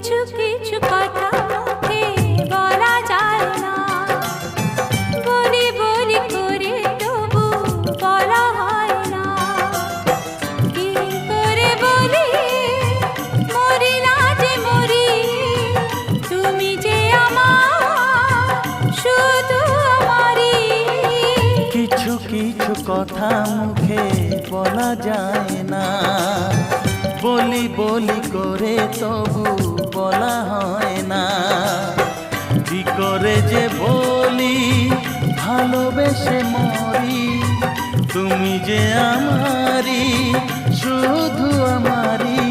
কিছু কিছু কথা মুখে বলা যায় না, বলি বলি করে তবু বলা হয় না। কি করে বলি মরি না যে মরি, তুমি যে আমার শুধু আমারই। কিছু কিছু কথা মুখে বলা যায় না, বলি বলি করে তবু বলা হয় না। কি করে যে বলি ভালোবেসে মরি, তুমি যে আমারই শুধু আমারই।